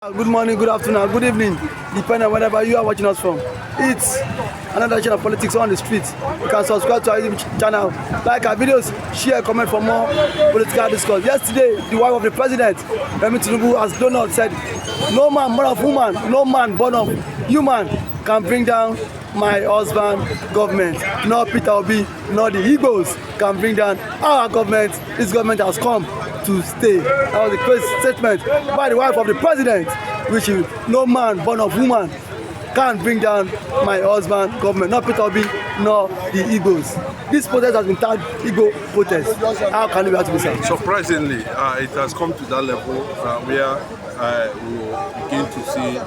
Good morning, good afternoon, good evening, depending on wherever you are watching us from. It's another edition of Politics on the Street. You can subscribe to our YouTube channel, like our videos, share, comment for more political discourse. Yesterday, the wife of the president, Remi Tinubu, as Donald said, no man born of woman, no man born of human can bring down my husband government. Nor Peter Obi, nor the Igbos can bring down our government. This government has come to stay. That was the crazy statement by the wife of the president, which is no man born of woman can bring down my husband government, not Peter Obi, nor the Igbos. This protest has been tagged Igbo protest. How can it be to be said? Surprisingly, it has come to that level where we will begin to see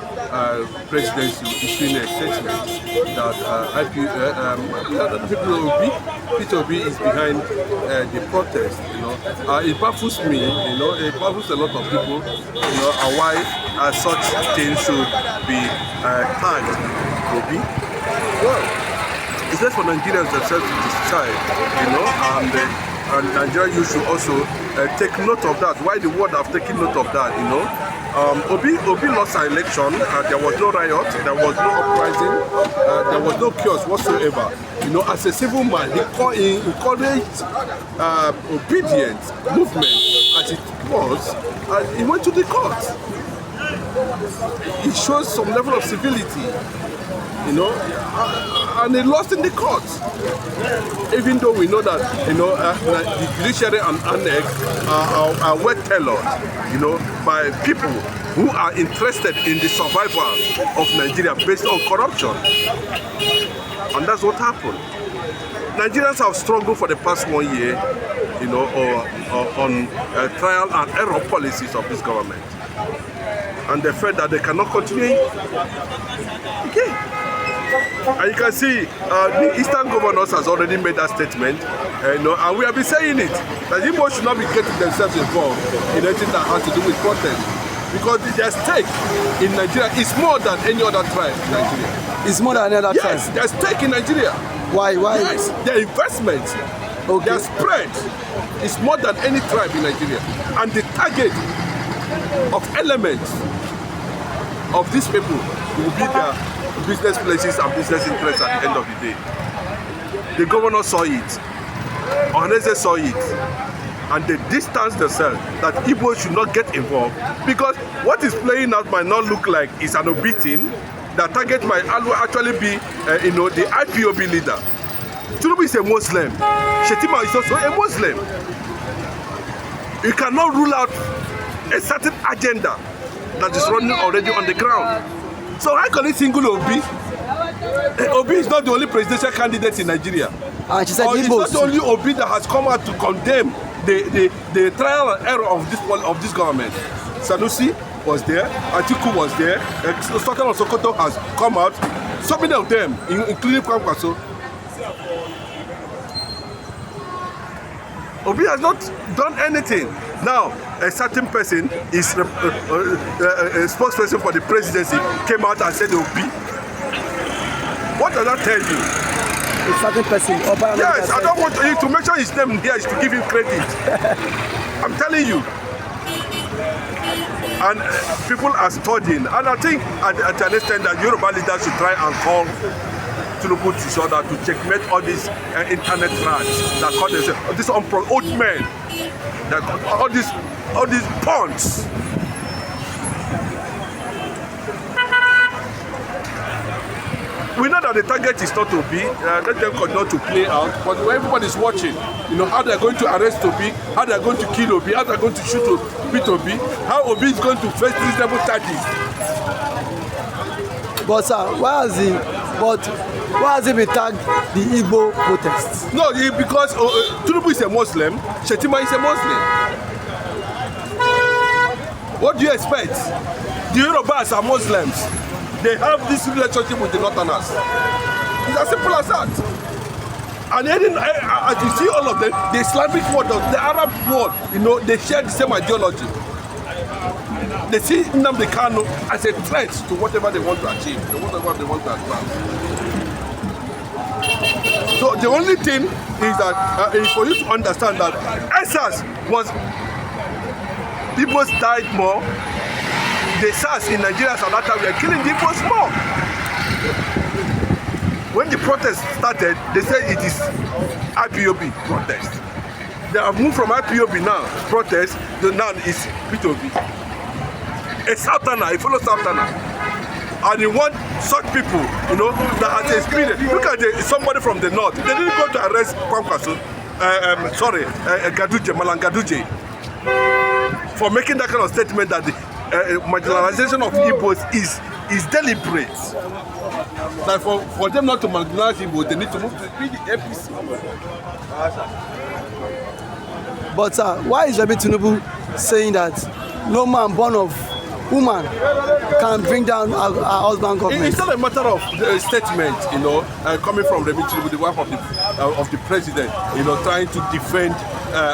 presidency issuing a statement that Peter Obi is behind the protest. It baffles me. It baffles a lot of people. Why such things should be tagged Obi. Well, it's just for Nigerians themselves to decide. And Nigeria, you should also take note of that. Why the world have taken note of that? Obi lost an election. There was no riot, there was no uprising, there was no chaos whatsoever. As a civil man, he encouraged obedient movement as it was, and he went to the court. He shows some level of civility, and he lost in the court. Even though we know that the judiciary and annex are well tailored, by people who are interested in the survival of Nigeria based on corruption. And that's what happened. Nigerians have struggled for the past 1 year, on trial and error policies of this government. And they felt that they cannot continue again. And you can see the Eastern governors has already made that statement, and we have been saying it, that Igbo should not be getting themselves involved in anything that has to do with protest, because their stake in Nigeria is more than any other tribe in Nigeria. It's more than any other tribe? Yes, their stake in Nigeria. Why? Yes, their investment, their spread is more than any tribe in Nigeria. And the target of elements of these people will be their business places and business interests at the end of the day. The governor saw it, Ohaneze saw it, and they distanced themselves that Igbo should not get involved, because what is playing out might not look like it's an Obi-thing. The target might actually be, the Ipob leader. Tinubu is a Muslim. Shetima is also a Muslim. You cannot rule out a certain agenda that is running already on the ground. So how can he single Obi? Obi is not the only presidential candidate in Nigeria. And she said it's not the only Obi that has come out to condemn the trial and error of this government. Sanusi was there, Atiku was there, Sultan of Sokoto has come out, so many of them, including Kwamkwaso. Obi has not done anything. Now, a certain person is a spokesperson for the presidency came out and said Obi. What does that tell you? A certain person. Yes, I don't want you to mention his name here is to give him credit. I'm telling you. And people are studying. And I think at an extent that Yoruba leaders should try and call Tinubu to shoulder to checkmate all these internet rats that call themselves, these old men, that all these punks. We know that the target is not to be, let them continue to play out, but everybody is watching, how they're going to arrest Obi, how they're going to kill Obi, how they're going to shoot Obi, how Obi is going to face reasonable charges. But sir, why has he been tagged the Igbo protests? No, because Tinubu is a Muslim, Shetima is a Muslim. What do you expect? The Yorubas are Muslims. They have this relationship with the Northerners. It's as simple as that. And as you see all of them, the Islamic world, the Arab world, they share the same ideology. They see Nnamdi Kanu as a threat to whatever they want to achieve, whatever they want to advance. So the only thing is that is for you to understand that ESAS was, people died more, the SARS in Nigeria and that time were killing the Igbos more. When the protest started, they said it is IPOB protest. They have moved from IPOB now, protest, to now is Peter Obi. A Southerner, a fellow Southerner. And you want such people, you know, that has experience. Look at somebody from the north. They didn't go to arrest Kwankwaso, Malang Gaduje, for making that kind of statement that the marginalization of Igbos is deliberate. That for them not to marginalize Igbos, they need to move to the APC. But why is Remi Tinubu saying that no man born of woman can bring down our husband government? It's not a matter of statement, you know, coming from Remi Tinubu, the wife of the president, you know, trying to defend.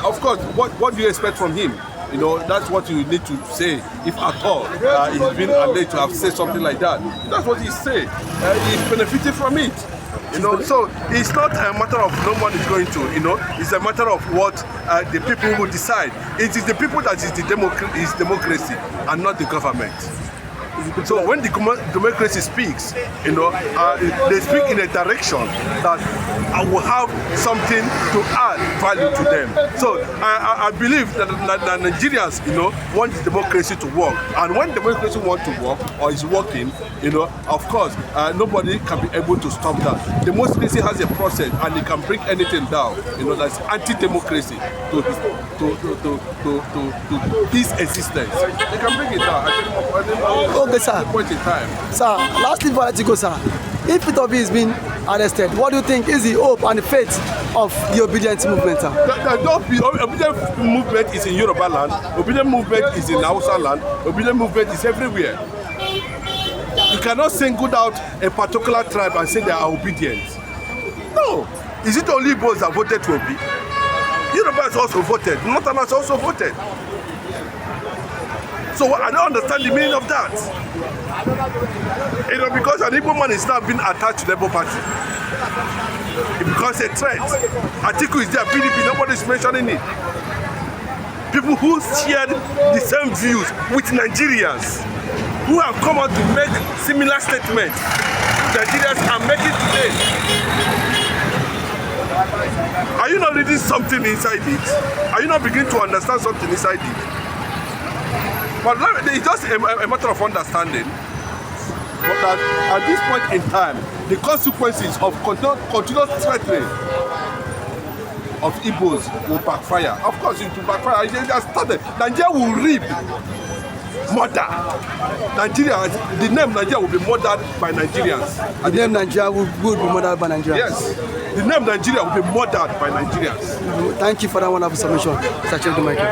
Of course, what do you expect from him? You know, that's what you need to say, if at all he's been alleged to have said something like that. That's what he said. He's benefited from it. You know, so it's not a matter of no one is going to, you know, it's a matter of what the people will decide. It is the people that is democracy and not the government. So when the democracy speaks, you know, they speak in a direction that will have something to add value to them. So I believe that Nigerians, you know, want the democracy to work. And when democracy wants to work or is working, you know, of course, nobody can be able to stop that. Democracy has a process and it can bring anything down. You know, that's anti-democracy to his existence. They can bring it down. Okay, sir. Point in time. Sir, lastly before I let you go, sir. If Peter Obi is being arrested, what do you think is the hope and the fate of the obedient movement, sir? The obedient movement is in Yoruba land, obedient movement is in Hausa land, obedient movement is everywhere. You cannot single out a particular tribe and say they are obedient. No. Is it only Igbos that voted to Obi? Yoruba has also voted, Northerners also voted. So I don't understand the meaning of that. You know, because an Igbo man is now being attached to the Labour Party. It becomes a threat. Atiku is there, PDP, nobody is mentioning it. People who shared the same views with Nigerians, who have come out to make similar statements, Nigerians are making today. Are you not reading something inside it? Are you not beginning to understand something inside it? But it's just a matter of understanding. But that at this point in time, the consequences of continuous threatening of Igbos will backfire. Of course, it will backfire. They just started. Nigeria will reap murder. Nigeria, the name Nigeria will be murdered by Nigerians. The name Nigeria will be murdered by Nigerians? Yes. The name Nigeria will be murdered by Nigerians. Thank you for that wonderful submission, Mr. Chairman.